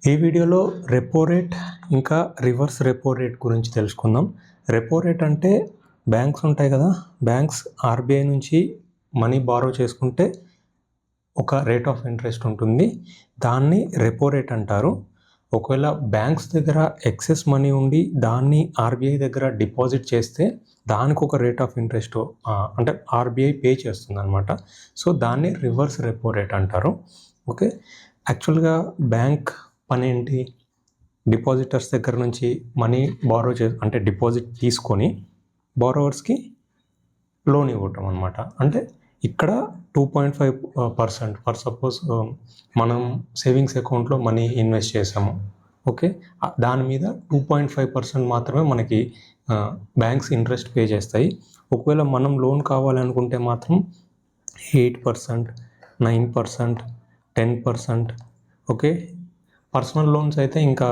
ఈ వీడియోలో repo rate ఇంకా రివర్స్ రెపో రేట్ గురించి తెలుసుకుందాం. రెపో రేట్ అంటే బ్యాంక్స్ ఉంటాయి కదా, బ్యాంక్స్ ఆర్బీఐ నుంచి మనీ బారో చేసుకుంటే ఒక రేట్ ఆఫ్ ఇంట్రెస్ట్ ఉంటుంది, దాన్ని రెపో రేట్ అంటారు. ఒకవేళ బ్యాంక్స్ దగ్గర ఎక్సెస్ మనీ ఉండి దాన్ని ఆర్బీఐ దగ్గర డిపాజిట్ చేస్తే దానికి ఒక రేట్ ఆఫ్ ఇంట్రెస్ట్ అంటే ఆర్బీఐ పే చేస్తుంది అనమాట. సో దాన్ని రివర్స్ రెపో రేట్ అంటారు. ఓకే, యాక్చువల్గా బ్యాంక్ పని ఏంటి? డిపాజిటర్స్ దగ్గర నుంచి మనీ బారో అంటే డిపాజిట్ తీసుకొని బారోవర్స్కి లోన్ ఇవ్వటం అనమాట. అంటే ఇక్కడ 2.5% ఫర్ సపోజ్ మనం సేవింగ్స్ అకౌంట్లో మనీ ఇన్వెస్ట్ చేసాము, ఓకే, దాని మీద 2.5% మాత్రమే మనకి బ్యాంక్స్ ఇంట్రెస్ట్ పే చేస్తాయి. ఒకవేళ మనం లోన్ కావాలనుకుంటే మాత్రం 8%, 9%, 10%, ఓకే. పర్సనల్ లోన్స్ అయితే ఇంకా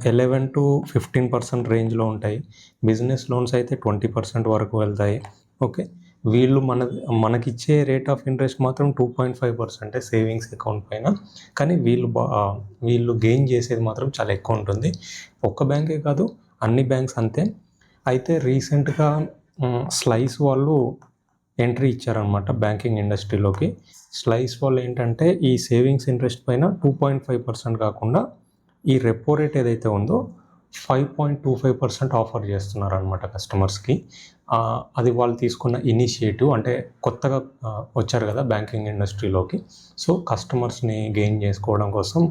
11 to 15% రేంజ్లో ఉంటాయి. బిజినెస్ లోన్స్ అయితే 20% వరకు వెళ్తాయి. ఓకే, వీళ్ళు మనకిచ్చే రేట్ ఆఫ్ ఇంట్రెస్ట్ మాత్రం 2.5% సేవింగ్స్ అకౌంట్ పైన. కానీ వీళ్ళు గెయిన్ చేసేది మాత్రం చాలా ఎక్కువ ఉంటుంది. ఒక్క బ్యాంకే కాదు, అన్ని బ్యాంక్స్ అంతే. అయితే రీసెంట్గా స్లైస్ వాళ్ళు ఎంట్రీ ఇచ్చారనమాట బ్యాంకింగ్ ఇండస్ట్రీలోకి. స్లైస్ వాళ్ళు ఏంటంటే ఈ సేవింగ్స్ ఇంట్రెస్ట్ పైన 2.5% కాకుండా ఈ రెపో రేట్ ఏదైతే ఉందో 5.25% ఆఫర్ చేస్తున్నారు అనమాట కస్టమర్స్కి. అది వాళ్ళు తీసుకున్న ఇనిషియేటివ్. అంటే కొత్తగా వచ్చారు కదా బ్యాంకింగ్ ఇండస్ట్రీలోకి, సో కస్టమర్స్ని గెయిన్ చేసుకోవడం కోసం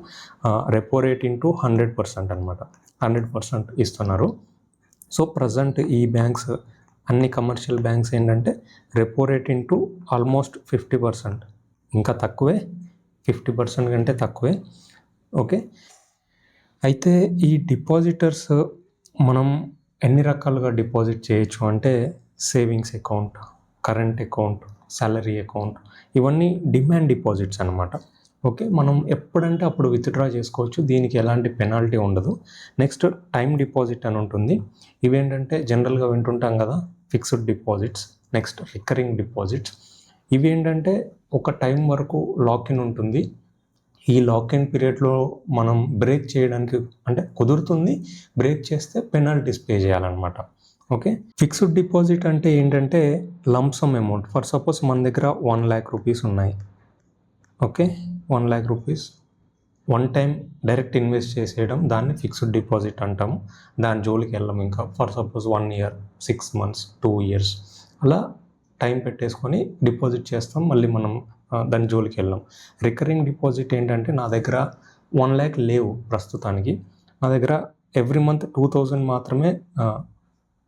రెపో రేట్ ఇంటూ 100% అనమాట, 100% ఇస్తున్నారు. సో ప్రజెంట్ ఈ బ్యాంక్స్ అన్ని కమర్షియల్ బ్యాంక్స్ ఏంటంటే రెపో రేట్ ఇంటూ ఆల్మోస్ట్ 50%, ఇంకా తక్కువే, 50% కంటే తక్కువే. ఓకే, అయితే ఈ డిపాజిటర్స్ మనం ఎన్ని రకాలుగా డిపాజిట్ చేయొచ్చు అంటే savings account, current account, salary account, ఇవన్నీ డిమాండ్ డిపాజిట్స్ అనమాట. ఓకే, మనం ఎప్పుడంటే అప్పుడు విత్డ్రా చేసుకోవచ్చు, దీనికి ఎలాంటి పెనాల్టీ ఉండదు. నెక్స్ట్ టైం డిపాజిట్ అని ఉంటుంది. ఇవేంటంటే జనరల్గా వింటుంటాం కదా, fixed deposits. Next recurring deposits. ఇవి ఏంటంటే ఒక టైం వరకు లాక్ఇన్ ఉంటుంది. ఈ లాక్ఇన్ పీరియడ్లో మనం బ్రేక్ చేయడానికి అంటే కుదురుతుంది, బ్రేక్ చేస్తే పెనాల్టీస్ పే చేయాలన్నమాట. ఓకే, ఫిక్స్డ్ డిపాజిట్ అంటే ఏంటంటే లంసమ్ అమౌంట్. ఫర్ సపోజ్ మన దగ్గర 1 lakh rupees ఉన్నాయి, okay, 1 lakh rupees one time direct invest చేసేయడం, దాన్ని ఫిక్స్డ్ డిపాజిట్ అంటాము. దాని జోలికి వెళ్ళాము ఇంకా. For suppose 1 year, 6 months, 2 years అలా టైం పెట్టేసుకొని డిపాజిట్ చేస్తాం, మళ్ళీ మనం దాని జోలికి వెళ్ళాం. రికరింగ్ డిపాజిట్ ఏంటంటే నా దగ్గర 1 lakh లేవు ప్రస్తుతానికి, నా దగ్గర ఎవ్రీ మంత్ 2000 మాత్రమే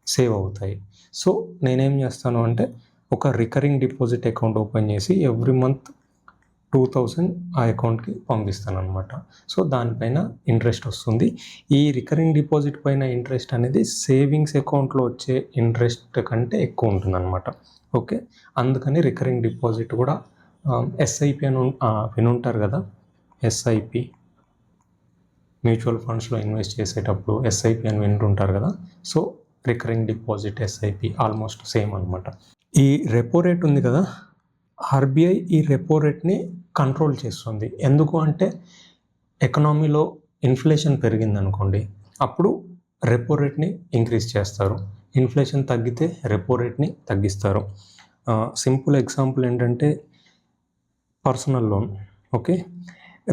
సేవ్ అవుతాయి. సో నేనేం చేస్తాను అంటే ఒక రికరింగ్ డిపాజిట్ అకౌంట్ ఓపెన్ చేసి ఎవ్రీ మంత్ 2000 ఆ అకౌంట్కి పంపిస్తాను అనమాట. సో దానిపైన ఇంట్రెస్ట్ వస్తుంది. ఈ రికరింగ్ డిపాజిట్ పైన ఇంట్రెస్ట్ అనేది సేవింగ్స్ అకౌంట్లో వచ్చే ఇంట్రెస్ట్ కంటే ఎక్కువ ఉంటుంది అనమాట. ఓకే, అందుకని రికరింగ్ డిపాజిట్ కూడా ఎస్ఐపి అని వినుంటారు కదా, ఎస్ఐపి మ్యూచువల్ ఫండ్స్లో ఇన్వెస్ట్ చేసేటప్పుడు ఎస్ఐపి అని వింటుంటారు కదా. So recurring deposit, SIP almost same అనమాట. ఈ రెపో రేట్ ఉంది కదా, ఆర్బీఐ ఈ రెపో రేట్ని కంట్రోల్ చేస్తుంది. ఎందుకు అంటే ఎకనామీలో ఇన్ఫ్లేషన్ పెరిగింది అనుకోండి, అప్పుడు రెపో రేట్ని ఇంక్రీజ్ చేస్తారు. ఇన్ఫ్లేషన్ తగ్గితే రెపో రేట్ని తగ్గిస్తారు. సింపుల్ ఎగ్జాంపుల్ ఏంటంటే personal loan. Okay,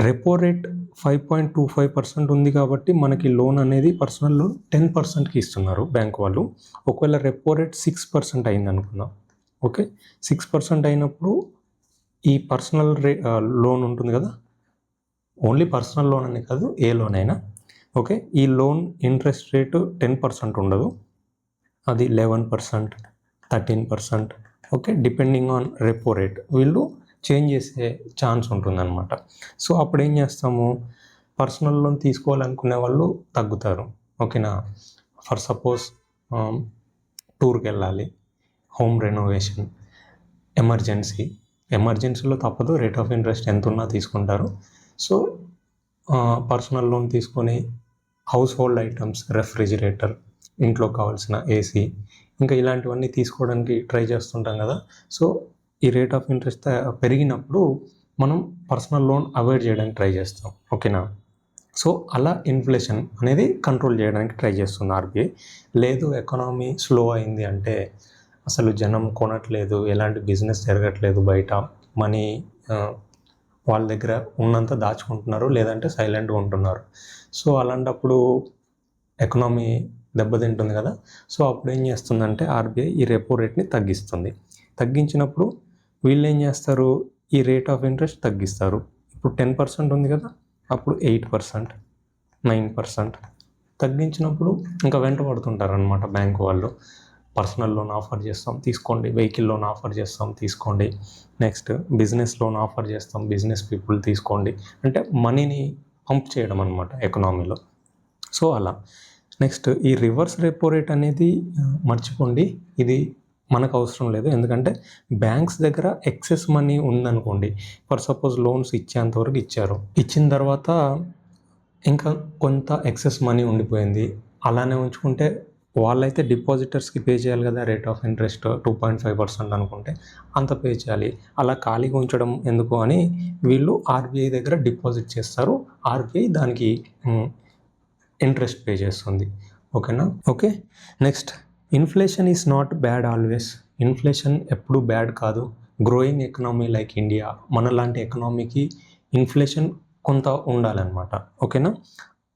repo rate 5.25% ఉంది కాబట్టి మనకి లోన్ అనేది పర్సనల్ లోన్ 10%కి ఇస్తున్నారు బ్యాంక్ వాళ్ళు. ఒకవేళ రెపో రేట్ 6% అయింది అనుకుందాం, ఓకే, 6% అయినప్పుడు ఈ పర్సనల్ లోన్ ఉంటుంది కదా, ఓన్లీ పర్సనల్ లోన్ అని కాదు, ఏ లోన్ అయినా, ఓకే, ఈ లోన్ ఇంట్రెస్ట్ రేటు 10% ఉండదు, అది 11%, 13%, okay, depending on repo rate వీళ్ళు చేంజ్ చేసే ఛాన్స్ ఉంటుందన్నమాట. సో అప్పుడు ఏం చేస్తాము, పర్సనల్ లోన్ తీసుకోవాలనుకునే వాళ్ళు తగ్గుతారు. ఓకేనా, ఫర్ సపోజ్ టూర్కి వెళ్ళాలి, హోమ్ రెనోవేషన్, ఎమర్జెన్సీలో తప్పదు, రేట్ ఆఫ్ ఇంట్రెస్ట్ ఎంత ఉన్నా తీసుకుంటారు. సో పర్సనల్ లోన్ తీసుకొని హౌస్ హోల్డ్ ఐటమ్స్, రెఫ్రిజిరేటర్, ఇంట్లో కావాల్సిన ఏసీ, ఇంకా ఇలాంటివన్నీ తీసుకోవడానికి ట్రై చేస్తుంటాం కదా. సో ఈ రేట్ ఆఫ్ ఇంట్రెస్ట్ పెరిగినప్పుడు మనం పర్సనల్ లోన్ అవాయిడ్ చేయడానికి ట్రై చేస్తాం. ఓకేనా, సో అలా ఇన్ఫ్లేషన్ అనేది కంట్రోల్ చేయడానికి ట్రై చేస్తుంది ఆర్బీఐ. లేదు ఎకానమీ స్లో అయింది అంటే అసలు జనం కొనట్లేదు, ఎలాంటి బిజినెస్ జరగట్లేదు, బయట మనీ వాళ్ళ దగ్గర ఉన్నంత దాచుకుంటున్నారు, లేదంటే సైలెంట్గా ఉంటున్నారు. సో అలాంటప్పుడు ఎకనామీ దెబ్బతింటుంది కదా. సో అప్పుడు ఏం చేస్తుందంటే ఆర్బీఐ ఈ రెపో రేట్ని తగ్గిస్తుంది. తగ్గించినప్పుడు వీళ్ళు ఏం చేస్తారు, ఈ రేట్ ఆఫ్ ఇంట్రెస్ట్ తగ్గిస్తారు. ఇప్పుడు 10% ఉంది కదా, అప్పుడు 8%, 9% తగ్గించినప్పుడు ఇంకా వెంట పడుతుంటారు అనమాట బ్యాంకు వాళ్ళు. పర్సనల్ లోన్ ఆఫర్ చేస్తాం తీసుకోండి, వెహికల్ లోన్ ఆఫర్ చేస్తాం తీసుకోండి, నెక్స్ట్ బిజినెస్ లోన్ ఆఫర్ చేస్తాం, బిజినెస్ పీపుల్ తీసుకోండి, అంటే మనీని పంప్ చేయడం అనమాట ఎకనామీలో. సో అలా నెక్స్ట్ ఈ రివర్స్ రెపో రేట్ అనేది మర్చిపోండి, ఇది మనకు అవసరం లేదు. ఎందుకంటే బ్యాంక్స్ దగ్గర ఎక్సెస్ మనీ ఉందనుకోండి, ఫర్ సపోజ్ లోన్స్ ఇచ్చేంతవరకు ఇచ్చారు, ఇచ్చిన తర్వాత ఇంకా కొంత ఎక్సెస్ మనీ ఉండిపోయింది, అలానే ఉంచుకుంటే వాళ్ళైతే డిపాజిటర్స్కి పే చేయాలి కదా, రేట్ ఆఫ్ ఇంట్రెస్ట్ 2.5% అనుకుంటే అంత పే చేయాలి. అలా ఖాళీగా ఉంచడం ఎందుకు అని వీళ్ళు ఆర్బీఐ దగ్గర డిపాజిట్ చేస్తారు, ఆర్బీఐ దానికి ఇంట్రెస్ట్ పే చేస్తుంది. ఓకేనా. Okay, next inflation is not bad always. Inflation ఎప్పుడు బ్యాడ్ కాదు. గ్రోయింగ్ ఎకనామీ లైక్ ఇండియా, మనలాంటి ఎకనామీకి ఇన్ఫ్లేషన్ కొంత ఉండాలన్నమాట. ఓకేనా.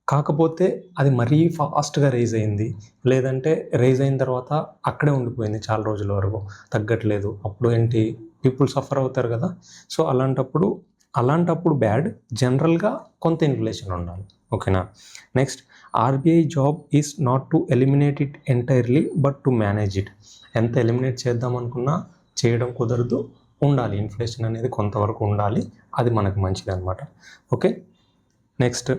కాకపోతే అది మరీ ఫాస్ట్గా రైజ్ అయింది, లేదంటే రైజ్ అయిన తర్వాత అక్కడే ఉండిపోయింది చాలా రోజుల వరకు, తగ్గట్లేదు, అప్పుడు ఏంటి పీపుల్ సఫర్ అవుతారు కదా. సో అలాంటప్పుడు బ్యాడ్. జనరల్గా కొంత ఇన్ఫ్లేషన్ ఉండాలి. ఓకేనా. Next RBI job is not to eliminate it entirely but to manage it. ఎంత ఎలిమినేట్ చేద్దాం అనుకున్నా చేయడం కుదరదు, ఉండాలి, ఇన్ఫ్లేషన్ అనేది కొంతవరకు ఉండాలి, అది మనకు మంచిది అనమాట. ఓకే. నెక్స్ట్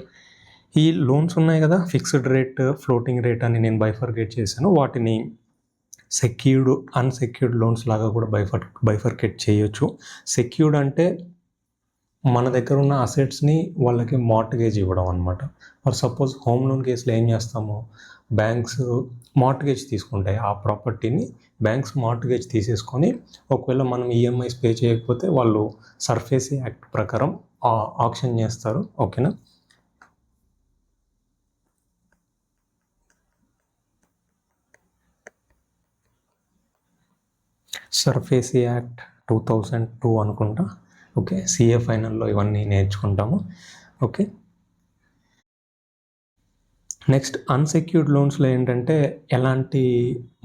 ఈ లోన్స్ ఉన్నాయి కదా, ఫిక్స్డ్ రేట్, ఫ్లోటింగ్ రేట్ అని నేను బైఫర్కేట్ చేశాను. వాటిని సెక్యూర్డ్, అన్సెక్యూర్డ్ లోన్స్ లాగా కూడా బైఫర్కేట్ చేయొచ్చు. సెక్యూర్డ్ అంటే మన దగ్గర ఉన్న అసెట్స్ని వాళ్ళకి మార్ట్గేజ్ ఇవ్వడం అనమాట. ఫర్ సపోజ్ హోమ్ లోన్ కేసులో ఏం చేస్తాము, బ్యాంక్స్ మార్ట్గేజ్ తీసుకుంటాయి, ఆ ప్రాపర్టీని బ్యాంక్స్ మార్ట్గేజ్ తీసేసుకొని ఒకవేళ మనం ఈఎంఐస్ పే చేయకపోతే వాళ్ళు సర్ఫేసీ యాక్ట్ ప్రకారం ఆక్షన్ చేస్తారు. ఓకేనా. సర్ఫేసీ యాక్ట్ 2002 అనుకుంటా. ఓకే, సిఏ ఫైనల్లో ఇవన్నీ నేర్చుకుంటాము. ఓకే. నెక్స్ట్ అన్సెక్యూర్డ్ లోన్స్లో ఏంటంటే ఎలాంటి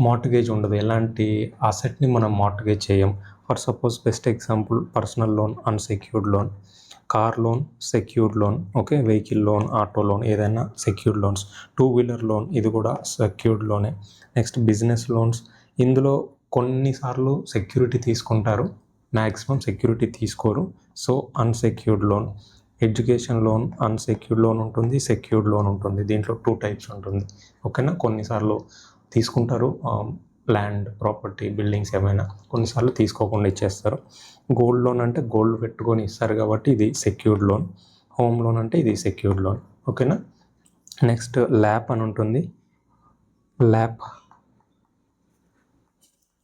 మార్ట్గేజ్ ఉండదు, ఎలాంటి అసెట్ని మనం మార్ట్గేజ్ చేయం. For suppose best example personal loan unsecured loan, car loan secured loan, okay, vehicle loan, auto loan, ఏదైనా సెక్యూర్డ్ లోన్స్, 2-వీలర్ లోన్ ఇది కూడా సెక్యూర్డ్ లోనే. నెక్స్ట్ బిజినెస్ లోన్స్, ఇందులో కొన్నిసార్లు సెక్యూరిటీ తీసుకుంటారు, మ్యాక్సిమం సెక్యూరిటీ తీసుకోరు, so unsecured loan. Education loan unsecured loan ఉంటుంది, secured loan ఉంటుంది, దీంట్లో 2 టైప్స్ ఉంటుంది. ఓకేనా. కొన్నిసార్లు తీసుకుంటారు, ల్యాండ్ ప్రాపర్టీ బిల్డింగ్స్ ఏమైనా, కొన్నిసార్లు తీసుకోకుండా ఇచ్చేస్తారు. గోల్డ్ లోన్ అంటే గోల్డ్ పెట్టుకొని ఇస్తారు కాబట్టి ఇది సెక్యూర్డ్ లోన్. హోమ్ లోన్ అంటే ఇది సెక్యూర్డ్ లోన్. ఓకేనా. నెక్స్ట్ ల్యాప్ అని ఉంటుంది. Lap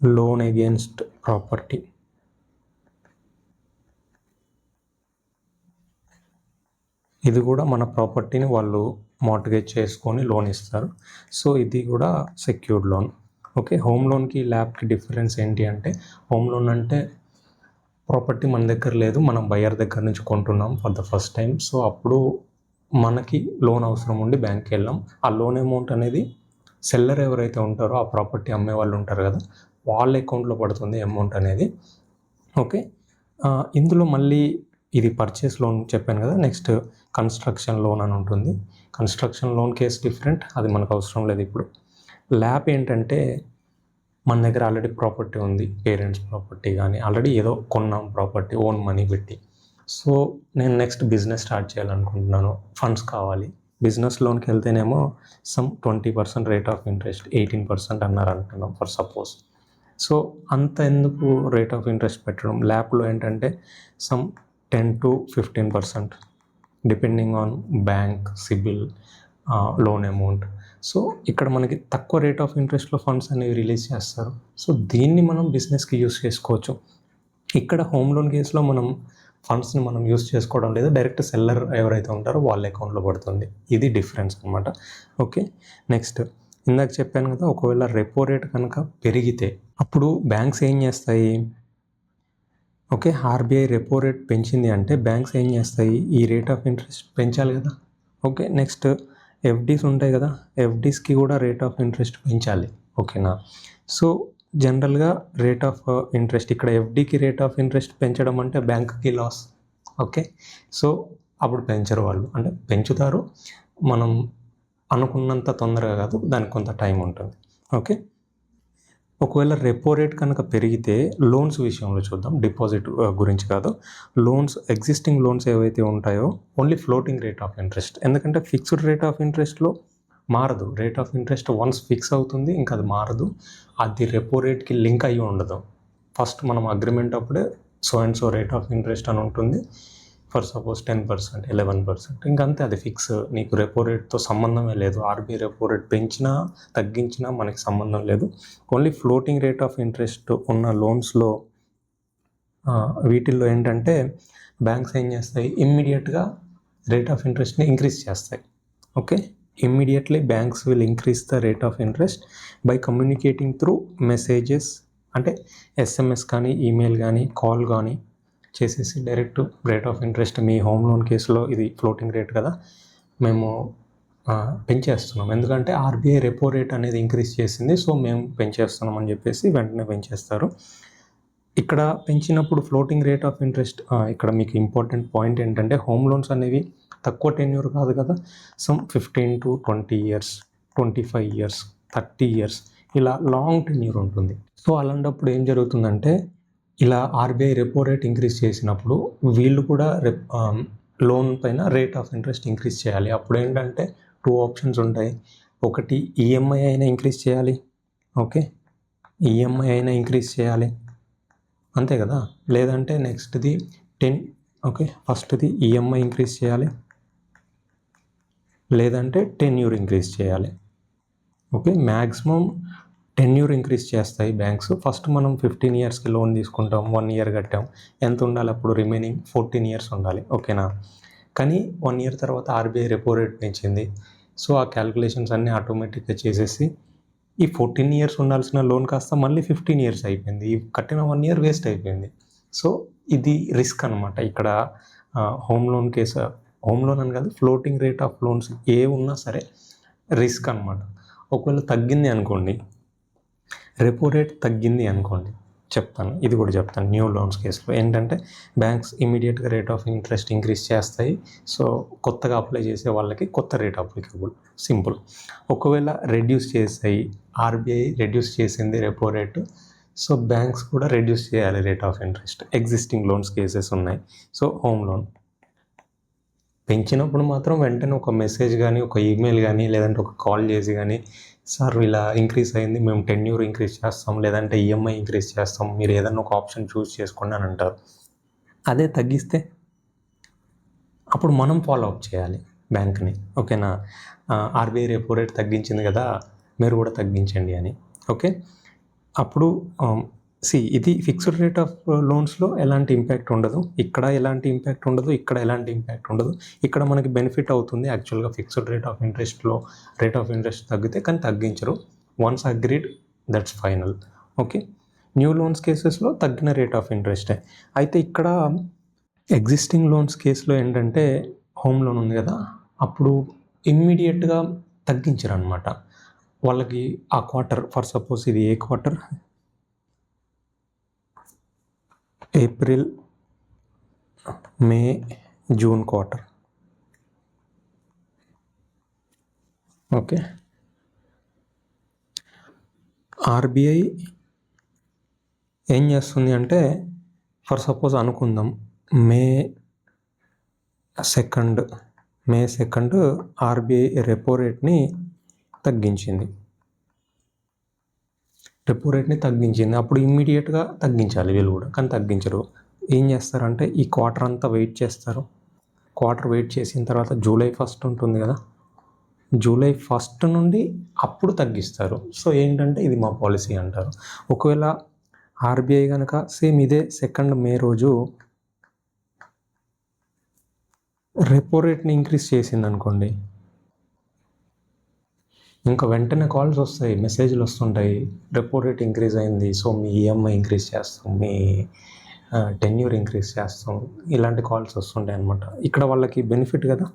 loan against property. ఇది కూడా మన ప్రాపర్టీని వాళ్ళు మార్ట్గేజ్ చేసుకొని లోన్ ఇస్తారు, సో ఇది కూడా సెక్యూర్డ్ లోన్. ఓకే. హోమ్ లోన్కి ల్యాబ్కి డిఫరెన్స్ ఏంటి అంటే, హోమ్ లోన్ అంటే ప్రాపర్టీ మన దగ్గర లేదు, మనం బయ్యర్ దగ్గర నుంచి కొంటున్నాం for the first time, so అప్పుడు మనకి లోన్ అవసరం ఉండి బ్యాంక్కి వెళ్ళాం. ఆ లోన్ అమౌంట్ అనేది సెల్లర్ ఎవరైతే ఉంటారో, ఆ ప్రాపర్టీ అమ్మే వాళ్ళు ఉంటారు కదా, వాళ్ళ అకౌంట్లో పడుతుంది అమౌంట్ అనేది. ఓకే. ఇందులో మళ్ళీ ఇది పర్చేస్ లోన్ చెప్పాను కదా. నెక్స్ట్ కన్స్ట్రక్షన్ లోన్ అని ఉంటుంది. కన్స్ట్రక్షన్ లోన్ కేసు డిఫరెంట్, అది మనకు అవసరం లేదు ఇప్పుడు. ల్యాప్ ఏంటంటే మన దగ్గర ఆల్రెడీ ప్రాపర్టీ ఉంది, పేరెంట్స్ ప్రాపర్టీ కానీ ఆల్రెడీ ఏదో కొన్నాం ప్రాపర్టీ ఓన్ మనీ పెట్టి, సో నేను నెక్స్ట్ బిజినెస్ స్టార్ట్ చేయాలనుకుంటున్నాను, ఫండ్స్ కావాలి. బిజినెస్ లోన్కి వెళ్తేనేమో సమ్ 20% రేట్ ఆఫ్ ఇంట్రెస్ట్, 18% అన్నారు అనుకున్నాం ఫర్ సపోజ్. సో అంత ఎందుకు రేట్ ఆఫ్ ఇంట్రెస్ట్ పెట్టడం. ల్యాప్లో ఏంటంటే some 10 to 15% depending on bank CIBIL, loan amount. So ఇక్కడ మనకి తక్కువ రేట్ ఆఫ్ ఇంట్రెస్ట్లో ఫండ్స్ అనేవి రిలీజ్ చేస్తారు, సో దీన్ని మనం బిజినెస్కి యూస్ చేసుకోవచ్చు. ఇక్కడ హోమ్ లోన్ కేసులో మనం ఫండ్స్ని మనం యూస్ చేసుకోవడం లేదు, డైరెక్ట్ సెల్లర్ ఎవరైతే ఉంటారో వాళ్ళ అకౌంట్లో పడుతుంది. ఇది డిఫరెన్స్ అనమాట. ఓకే, నెక్స్ట్ ఇందాక చెప్పాను కదా, ఒకవేళ రెపో రేట్ కనుక పెరిగితే అప్పుడు బ్యాంక్స్ ఏం చేస్తాయి? ఓకే, ఆర్బీఐ రెపో రేట్ పెంచింది అంటే బ్యాంక్స్ ఏం చేస్తాయి? ఈ రేట్ ఆఫ్ ఇంట్రెస్ట్ పెంచాలి కదా. ఓకే, నెక్స్ట్ ఎఫ్డీస్ ఉంటాయి కదా, ఎఫ్డీస్కి కూడా రేట్ ఆఫ్ ఇంట్రెస్ట్ పెంచాలి. ఓకేనా. సో జనరల్గా రేట్ ఆఫ్ ఇంట్రెస్ట్ ఇక్కడ ఎఫ్డీకి రేట్ ఆఫ్ ఇంట్రెస్ట్ పెంచడం అంటే బ్యాంక్కి లాస్. ఓకే, సో అప్పుడు పెంచరు వాళ్ళు, అంటే పెంచుతారు, మనం అనుకున్నంత తొందరగా కాదు, దానికి కొంత టైం ఉంటుంది. ఓకే, ఒకవేళ రెపో రేట్ కనుక పెరిగితే లోన్స్ విషయంలో చూద్దాం, డిపాజిట్ గురించి కాదు. లోన్స్, ఎగ్జిస్టింగ్ లోన్స్ ఏవైతే ఉంటాయో only floating rate of interest, ఎందుకంటే ఫిక్స్డ్ రేట్ ఆఫ్ ఇంట్రెస్ట్లో మారదు. Rate of interest once fix అవుతుంది, ఇంకా అది మారదు. అది రెపో రేట్కి లింక్ అయ్యి ఉండదు. ఫస్ట్ మనం అగ్రిమెంట్ అప్పుడే so and so rate of interest అని ఉంటుంది, ఫర్ సపోజ్ 10%, 11%, ఇంకంతే, అది ఫిక్స్. నీకు రెపో రేట్తో సంబంధమే లేదు. ఆర్బీఐ రెపో రేట్ పెంచినా తగ్గించినా మనకి సంబంధం లేదు. Only floating rate of interest ఉన్న లోన్స్లో వీటిల్లో ఏంటంటే బ్యాంక్స్ ఏం చేస్తాయి? ఇమ్మీడియట్గా రేట్ ఆఫ్ ఇంట్రెస్ట్ని ఇంక్రీజ్ చేస్తాయి. Okay, immediately banks will increase the rate of interest by communicating through messages, అంటే ఎస్ఎంఎస్ కానీ, ఈమెయిల్ కానీ, కాల్ కానీ చేసేసి direct rate of interest, me home loan కేసులో ఇది ఫ్లోటింగ్ రేట్ కదా, మేము పెంచేస్తున్నాం, ఎందుకంటే ఆర్బీఐ రెపో రేట్ అనేది ఇంక్రీజ్ చేసింది, సో మేము పెంచేస్తున్నాం అని చెప్పేసి వెంటనే పెంచేస్తారు. ఇక్కడ పెంచినప్పుడు ఫ్లోటింగ్ రేట్ ఆఫ్ ఇంట్రెస్ట్, ఇక్కడ మీకు ఇంపార్టెంట్ పాయింట్ ఏంటంటే హోమ్ లోన్స్ అనేవి తక్కువ టెన్యూర్ కాదు కదా, some 15 to 20 years, 25 years, 30 years, ఇలా లాంగ్ టెన్యూర్ ఉంటుంది. సో అలాంటప్పుడు ఏం జరుగుతుందంటే, ఇలా ఆర్బీఐ రెపో రేట్ ఇంక్రీజ్ చేసినప్పుడు వీళ్ళు కూడా లోన్ పైన రేట్ ఆఫ్ ఇంట్రెస్ట్ ఇంక్రీజ్ చేయాలి. అప్పుడు ఏంటంటే 2 ఆప్షన్స్ ఉంటాయి. ఒకటి ఈఎంఐ అయినా ఇంక్రీజ్ చేయాలి. ఓకే, ఈఎంఐ అయినా ఇంక్రీజ్ చేయాలి, అంతే కదా. లేదంటే నెక్స్ట్ది ఓకే, ఫస్ట్ది ఈఎంఐ ఇంక్రీజ్ చేయాలి, లేదంటే టెన్యూర్ ఇంక్రీజ్ చేయాలి. ఓకే, మ్యాక్సిమం టెన్యూర్ ఇంక్రీజ్ చేస్తాయి బ్యాంక్స్. ఫస్ట్ మనం 15 yearsకి లోన్ తీసుకుంటాం, 1 year కట్టాం, ఎంత ఉండాలి అప్పుడు? రిమైనింగ్ 14 years ఉండాలి. ఓకేనా. కానీ 1 year తర్వాత ఆర్బీఐ రెపో రేట్ పెంచింది, సో ఆ క్యాలిక్యులేషన్స్ అన్నీ ఆటోమేటిక్గా చేసేసి ఈ 14 years ఉండాల్సిన లోన్ కాస్త మళ్ళీ 15 years అయిపోయింది, ఈ కట్టిన 1 year వేస్ట్ అయిపోయింది. సో ఇది రిస్క్ అనమాట ఇక్కడ. Home loan case, home loan అని కాదు, ఫ్లోటింగ్ రేట్ ఆఫ్ లోన్స్ ఏ ఉన్నా సరే రిస్క్ అనమాట. ఒకవేళ తగ్గింది అనుకోండి, రెపో రేట్ తగ్గింది అనుకోండి, చెప్తాను, ఇది కూడా చెప్తాను. న్యూ లోన్స్ కేసులో ఏంటంటే బ్యాంక్స్ ఇమీడియట్గా రేట్ ఆఫ్ ఇంట్రెస్ట్ ఇంక్రీజ్ చేస్తాయి. సో కొత్తగా అప్లై చేసే వాళ్ళకి కొత్త రేట్ అప్లికబుల్, సింపుల్. ఒకవేళ రెడ్యూస్ చేస్తాయి, ఆర్బీఐ రెడ్యూస్ చేసింది రెపో రేటు, సో బ్యాంక్స్ కూడా రెడ్యూస్ చేయాలి rate of interest. Existing loans cases ఉన్నాయి. సో హోమ్ లోన్ పెంచినప్పుడు మాత్రం వెంటనే ఒక మెసేజ్ కానీ, ఒక ఈమెయిల్ కానీ, లేదంటే ఒక కాల్ చేసి కానీ, సార్ ఇలా ఇంక్రీజ్ అయింది, మేము టెన్యూర్ ఇంక్రీజ్ చేస్తాం, లేదంటే ఈఎంఐ ఇంక్రీజ్ చేస్తాం, మీరు ఏదన్నా ఒక ఆప్షన్ చూస్ చేసుకోండి అని అంటారు. అదే తగ్గిస్తే అప్పుడు మనం ఫాలో అప్ చేయాలి బ్యాంక్ని. ఓకేనా, ఆర్బీఐ రెపో రేట్ తగ్గించింది కదా, మీరు కూడా తగ్గించండి అని. ఓకే, అప్పుడు ఇది ఫిక్స్డ్ రేట్ ఆఫ్ లోన్స్లో ఎలాంటి ఇంపాక్ట్ ఉండదు, ఇక్కడ ఎలాంటి ఇంపాక్ట్ ఉండదు, ఇక్కడ ఎలాంటి ఇంపాక్ట్ ఉండదు. ఇక్కడ మనకి బెనిఫిట్ అవుతుంది యాక్చువల్గా ఫిక్స్డ్ రేట్ ఆఫ్ ఇంట్రెస్ట్లో. రేట్ ఆఫ్ ఇంట్రెస్ట్ తగ్గితే కానీ తగ్గించరు, once agreed that's final. Okay, new loans కేసెస్లో తగ్గిన రేట్ ఆఫ్ ఇంట్రెస్టే. అయితే ఇక్కడ ఎగ్జిస్టింగ్ లోన్స్ కేసులో ఏంటంటే హోమ్ లోన్ ఉంది కదా, అప్పుడు ఇమ్మీడియట్గా తగ్గించరు అనమాట. వాళ్ళకి ఆ క్వార్టర్, ఫర్ సపోజ్ ఇది ఏ క్వార్టర్, ఏప్రిల్, మే, జూన్ క్వార్టర్. ఓకే, ఆర్బీఐ ఏం చేస్తుంది అంటే, ఫర్ సపోజ్ అనుకుందాం మే 2 ఆర్బీఐ రెపో రేట్ని తగ్గించింది. అప్పుడు ఇమ్మీడియట్గా తగ్గించాలి వీళ్ళు కూడా, కానీ తగ్గించరు. ఏం చేస్తారంటే ఈ క్వార్టర్ అంతా వెయిట్ చేస్తారు. క్వార్టర్ వెయిట్ చేసిన తర్వాత జూలై 1 ఉంటుంది కదా, జూలై 1 నుండి అప్పుడు తగ్గిస్తారు. సో ఏంటంటే ఇది మా పాలసీ అంటారు. ఒకవేళ ఆర్బీఐ కనుక సేమ్ ఇదే 2 మే రోజు రెపో రేట్ని ఇంక్రీజ్ చేసిందనుకోండి, ఇంకా వెంటనే కాల్స్ వస్తాయి, మెసేజ్లు వస్తుంటాయి, రెపో రేట్ ఇంక్రీజ్ అయింది, సో మీ ఈఎంఐ ఇంక్రీజ్ చేస్తాం, మీ టెన్యూర్ ఇంక్రీజ్ చేస్తాం, ఇలాంటి కాల్స్ వస్తుంటాయి అనమాట. ఇక్కడ వాళ్ళకి బెనిఫిట్ కదా,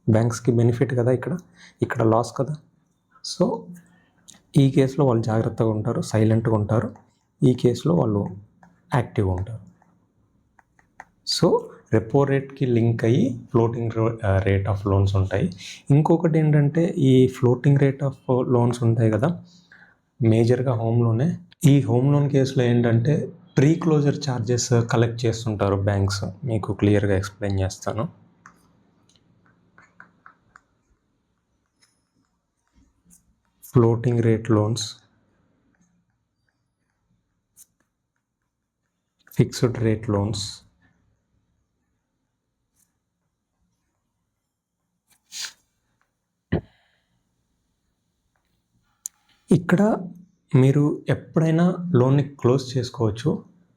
బ్యాంక్స్కి బెనిఫిట్ కదా, ఇక్కడ లాస్ కదా. సో ఈ కేసులో వాళ్ళు జాగ్రత్తగా ఉంటారు, సైలెంట్గా ఉంటారు, ఈ కేసులో వాళ్ళు యాక్టివ్గా ఉంటారు. సో రెపో రేట్కి లింక్ అయ్యి ఫ్లోటింగ్ రేట్ ఆఫ్ లోన్స్ ఉంటాయి. ఇంకొకటి ఏంటంటే ఈ ఫ్లోటింగ్ రేట్ ఆఫ్ లోన్స్ ఉంటాయి కదా, మేజర్గా హోమ్ లోనే. ఈ హోమ్ లోన్ కేసులో ఏంటంటే ప్రీ క్లోజర్ ఛార్జెస్ కలెక్ట్ చేస్తుంటారు బ్యాంక్స్. మీకు క్లియర్గా ఎక్స్ప్లెయిన్ చేస్తాను. Floating rate loans, fixed rate loans, ఇక్కడ మీరు ఎప్పుడైనా లోన్ని క్లోజ్ చేసుకోవచ్చు.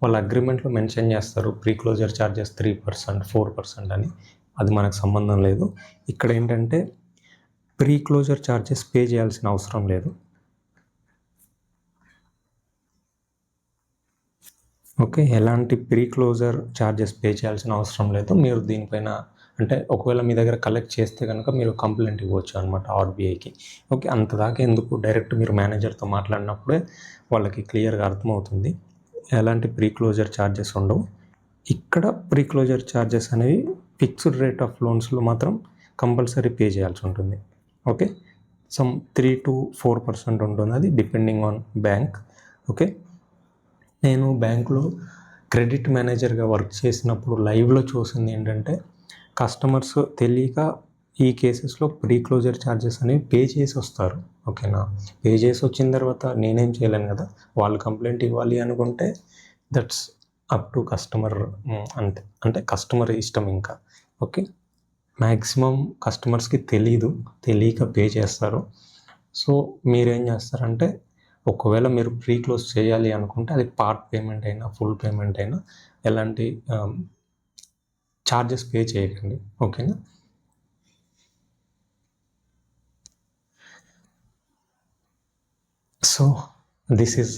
వాళ్ళ అగ్రిమెంట్లో మెన్షన్ చేస్తారు ప్రీ క్లోజర్ ఛార్జెస్ 3%, 4% అని. అది మనకు సంబంధం లేదు. ఇక్కడ ఏంటంటే ప్రీ క్లోజర్ ఛార్జెస్ పే చేయాల్సిన అవసరం లేదు. ఓకే, ఎలాంటి ప్రీ క్లోజర్ ఛార్జెస్ పే చేయాల్సిన అవసరం లేదు. మీరు దీనిపైన అంటే ఒకవేళ మీ దగ్గర కలెక్ట్ చేస్తే కనుక మీరు కంప్లైంట్ ఇవ్వచ్చు అనమాట ఆర్బీఐకి. ఓకే, అంతదాకా ఎందుకు, డైరెక్ట్ మీరు మేనేజర్తో మాట్లాడినప్పుడే వాళ్ళకి క్లియర్గా అర్థమవుతుంది. ఎలాంటి ప్రీ క్లోజర్ ఛార్జెస్ ఉండవు. ఇక్కడ ప్రీ క్లోజర్ ఛార్జెస్ అనేవి ఫిక్స్డ్ రేట్ ఆఫ్ లోన్స్లో మాత్రం కంపల్సరీ పే చేయాల్సి ఉంటుంది. ఓకే, సమ్ 3 to 4% ఉంటుంది, అది డిపెండింగ్ ఆన్ బ్యాంక్. ఓకే, నేను బ్యాంకులో క్రెడిట్ మేనేజర్గా వర్క్ చేసినప్పుడు లైవ్లో చూసింది ఏంటంటే కస్టమర్స్ తెలియక ఈ కేసెస్లో ప్రీ క్లోజర్ ఛార్జెస్ అనేవి పే చేసి వస్తారు. ఓకేనా, పే చేసి వచ్చిన తర్వాత నేనేం చేయలేను కదా, వాళ్ళు కంప్లైంట్ ఇవ్వాలి అనుకుంటే దట్స్ అప్ టు కస్టమర్. అంటే కస్టమర్ ఇష్టం ఇంకా. ఓకే, మ్యాక్సిమం కస్టమర్స్కి తెలియక పే చేస్తారు. సో మీరేం చేస్తారంటే ఒకవేళ మీరు ప్రీ క్లోజ్ చేయాలి అనుకుంటే అది పార్ట్ పేమెంట్ అయినా ఫుల్ పేమెంట్ అయినా ఎలాంటి ఛార్జెస్ పే చేయకండి. ఓకేనా, so this is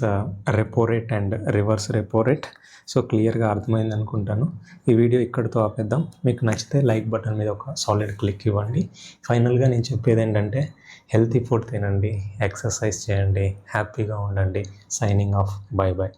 repo rate and reverse repo rate. So క్లియర్గా అర్థమైంది అనుకుంటాను. ఈ వీడియో ఇక్కడితో ఆపేద్దాం. మీకు నచ్చితే లైక్ బటన్ మీద ఒక సాలిడ్ క్లిక్ ఇవ్వండి. ఫైనల్గా నేను చెప్పేది ఏంటంటే హెల్తీ ఫుడ్ తినండి, ఎక్సర్సైజ్ చేయండి, హ్యాపీగా ఉండండి. Signing off, by by.